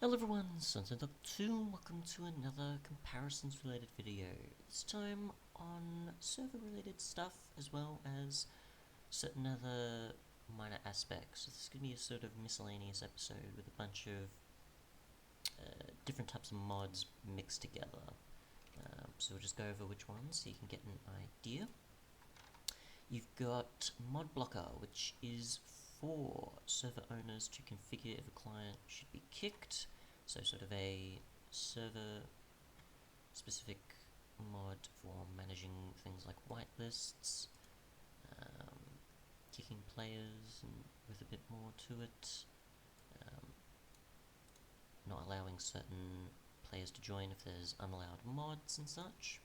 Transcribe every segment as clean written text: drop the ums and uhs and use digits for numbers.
Hello everyone, Sunset2, welcome to another comparisons related video. This time on server related stuff as well as certain other minor aspects. So this is going to be a sort of miscellaneous episode with a bunch of different types of mods mixed together. So we'll just go over which ones so you can get an idea. You've got Mod Blocker, which is for server owners to configure if a client should be kicked. So sort of a server specific mod for managing things like whitelists, um, kicking players and with a bit more to it, not allowing certain players to join if there's unallowed mods and such.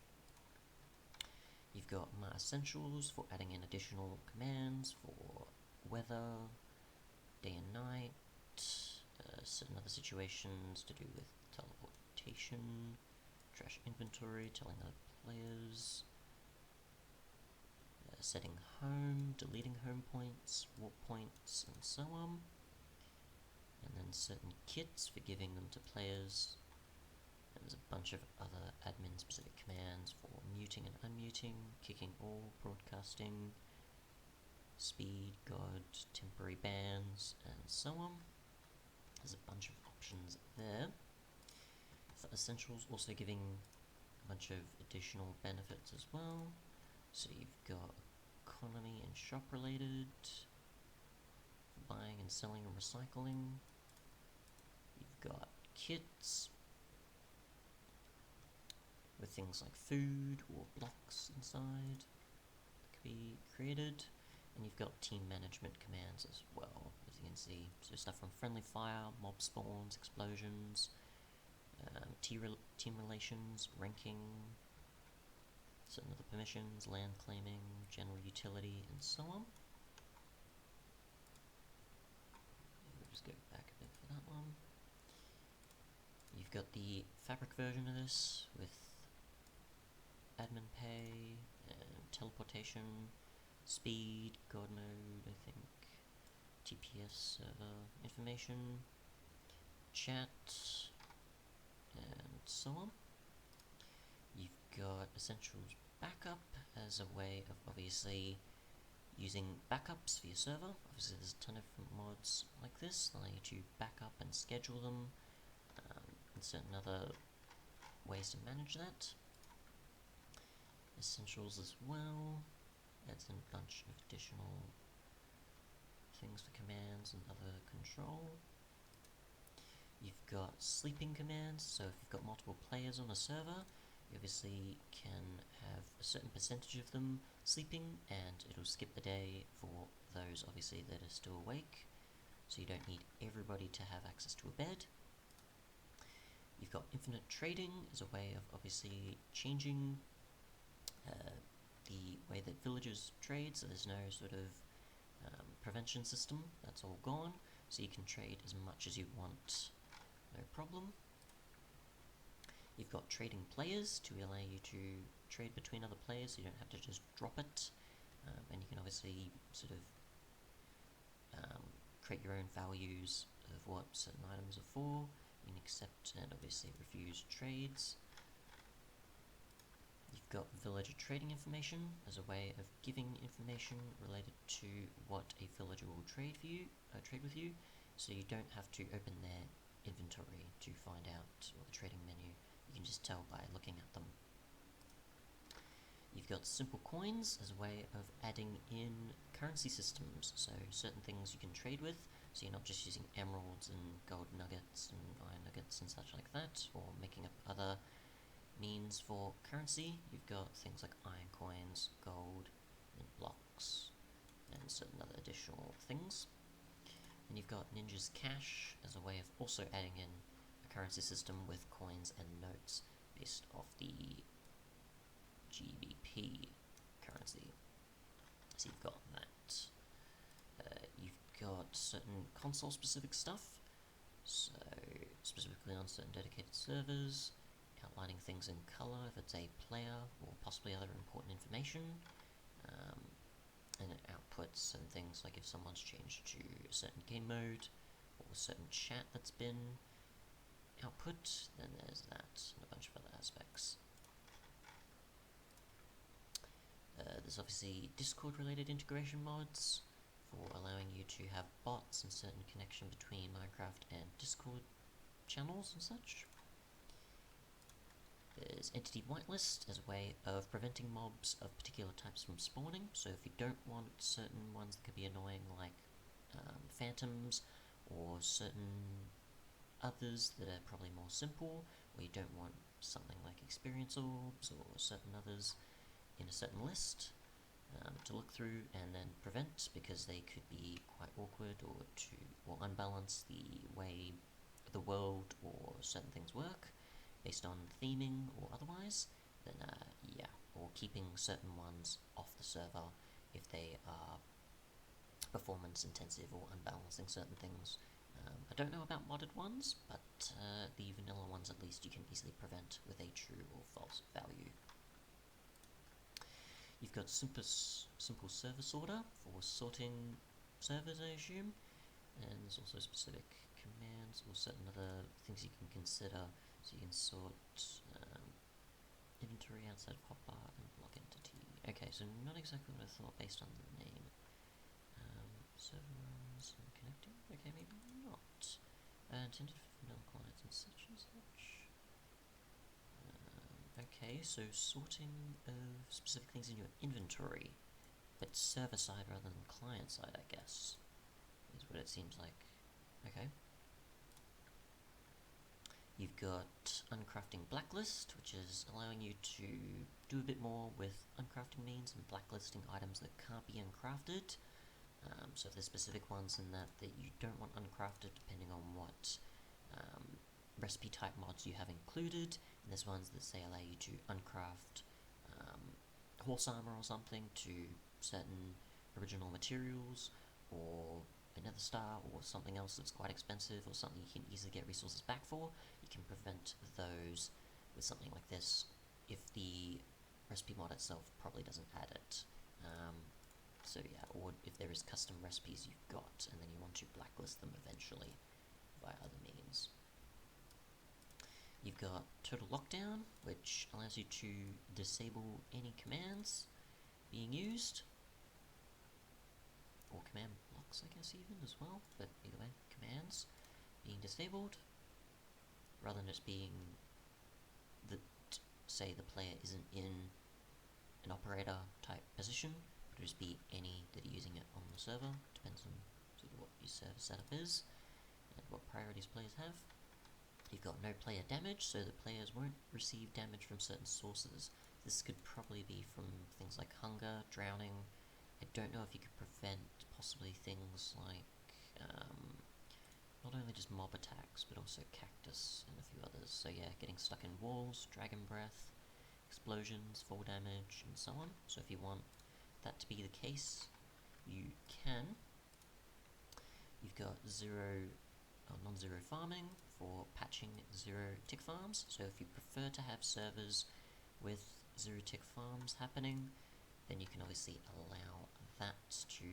You've got My Essentials for adding in additional commands for weather, day and night, certain other situations to do with teleportation, trash inventory, telling other players, setting home, deleting home points, warp points, and so on. And then certain kits for giving them to players. And there's a bunch of other admin specific commands for muting and unmuting, kicking all, broadcasting, speed, god, temporary bans, and so on. There's a bunch of options there. For Essentials, also giving a bunch of additional benefits as well. So you've got economy and shop related, buying and selling and recycling. You've got kits with things like food or blocks inside that can be created. And you've got team management commands as well, as you can see. So stuff from friendly fire, mob spawns, explosions, team relations, ranking, certain other permissions, land claiming, general utility, and so on. We'll just go back a bit for that one. You've got the fabric version of this with admin pay, and teleportation, speed, god mode, I think, TPS server information, chat, and so on. You've got Essentials Backup as a way of obviously using backups for your server. Obviously there's a ton of different mods like this, allow you to back up and schedule them, and certain other ways to manage that. Essentials as well adds in a bunch of additional things for commands and other control. You've got sleeping commands, so if you've got multiple players on a server, you obviously can have a certain percentage of them sleeping, and it'll skip the day for those obviously that are still awake, so you don't need everybody to have access to a bed. You've got infinite trading as a way of obviously changing the way that villagers trade, so there's no sort of prevention system, that's all gone, so you can trade as much as you want, no problem. You've got trading players to allow you to trade between other players, so you don't have to just drop it, and you can obviously sort of create your own values of what certain items are for. You can accept and obviously refuse trades. You've got villager trading information as a way of giving information related to what a villager will trade with you, so you don't have to open their inventory to find out, or the trading menu. You can just tell by looking at them. You've got simple coins as a way of adding in currency systems, so certain things you can trade with, so you're not just using emeralds and gold nuggets and iron nuggets and such like that, or making up other means for currency. You've got things like iron coins, gold, and blocks, and certain other additional things. And you've got Ninja's Cash as a way of also adding in a currency system with coins and notes based off the GBP currency. So you've got that. You've got certain console specific stuff, so specifically on certain dedicated servers, outlining things in color if it's a player or possibly other important information, and it outputs certain things like if someone's changed to a certain game mode or a certain chat that's been output, then there's that, and a bunch of other aspects. There's obviously Discord-related integration mods for allowing you to have bots and certain connection between Minecraft and Discord channels and such. There's Entity Whitelist as a way of preventing mobs of particular types from spawning. So if you don't want certain ones that could be annoying, like phantoms, or certain others that are probably more simple, or you don't want something like experience orbs or certain others in a certain list to look through and then prevent, because they could be quite awkward or unbalance the way the world or certain things work based on theming or otherwise, then yeah, or keeping certain ones off the server if they are performance intensive or unbalancing certain things. I don't know about modded ones, but the vanilla ones at least you can easily prevent with a true or false value. You've got simple server sorter for sorting servers, I assume, and there's also specific commands or certain other things you can consider. So you can sort inventory outside of hotbar and block entity. Okay, so not exactly what I thought based on the name. Servers and connecting. Okay, maybe not. Intended for vanilla clients and such and such. Okay, so sorting of specific things in your inventory, but server side rather than client side, I guess, is what it seems like. Okay. You've got uncrafting blacklist, which is allowing you to do a bit more with uncrafting means and blacklisting items that can't be uncrafted. So if there's specific ones in that you don't want uncrafted, depending on what recipe type mods you have included, and there's ones that say allow you to uncraft horse armor or something to certain original materials, or another star, or something else that's quite expensive, or something you can easily get resources back for. You can prevent those with something like this if the recipe mod itself probably doesn't add it. So yeah, or if there is custom recipes you've got and then you want to blacklist them eventually via other means. You've got total lockdown, which allows you to disable any commands being used, or command blocks I guess even as well, but either way, commands being disabled, rather than just being that, say the player isn't in an operator type position, but just be any that are using it on the server. Depends on sort of what your server setup is and what priorities players have. You've got no player damage, so that players won't receive damage from certain sources. This could probably be from things like hunger, drowning. I don't know if you could prevent possibly things like not only just mob attacks, but also cactus and a few others. So yeah, getting stuck in walls, dragon breath, explosions, fall damage, and so on. So if you want that to be the case, you can. You've got non-zero farming for patching zero tick farms. So if you prefer to have servers with zero tick farms happening, then you can obviously allow that to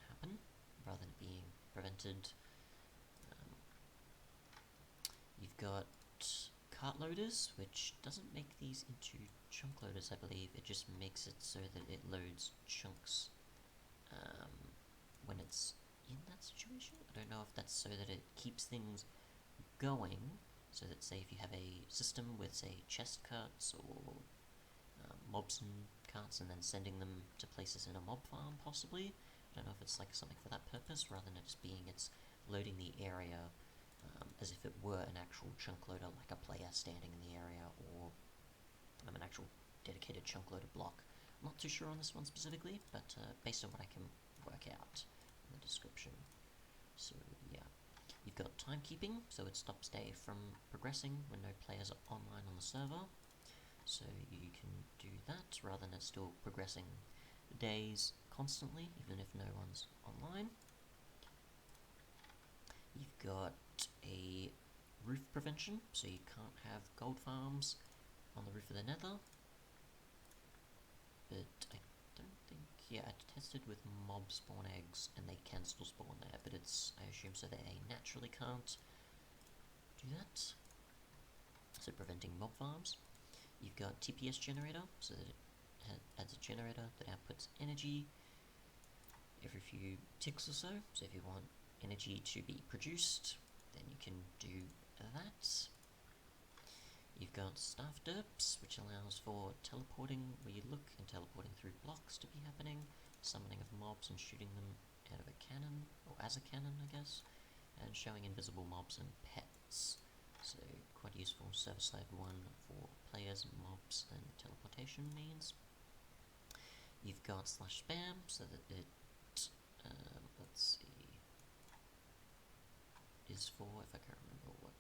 happen rather than being prevented. You've got cart loaders, which doesn't make these into chunk loaders, I believe. It just makes it so that it loads chunks when it's in that situation. I don't know if that's so that it keeps things going, so that say if you have a system with say chest carts or mobs and carts and then sending them to places in a mob farm possibly. I don't know if it's like something for that purpose rather than it just being it's loading the area as if it were an actual chunk loader, like a player standing in the area, or an actual dedicated chunk loader block. I'm not too sure on this one specifically, but based on what I can work out in the description. So yeah, you've got timekeeping, so it stops day from progressing when no players are online on the server. So you can do that rather than it still progressing days constantly, even if no one's online. You've got a roof prevention, so you can't have gold farms on the roof of the nether. But I don't think, yeah, I tested with mob spawn eggs and they can still spawn there, but it's, I assume so they naturally can't do that. so preventing mob farms. You've got TPS generator, so that it adds a generator that outputs energy every few ticks or so. So if you want energy to be produced, then you can do that. You've got staff derps, which allows for teleporting where you look and teleporting through blocks to be happening, summoning of mobs and shooting them out of a cannon, or as a cannon I guess, and showing invisible mobs and pets. So quite useful service slave 1 for players, mobs and teleportation means. You've got slash spam, so that it, let's see, is for, if I can't remember what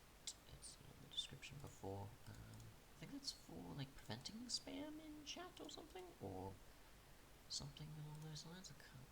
it's in the description before, I think that's for like preventing spam in chat or something along those lines. I can't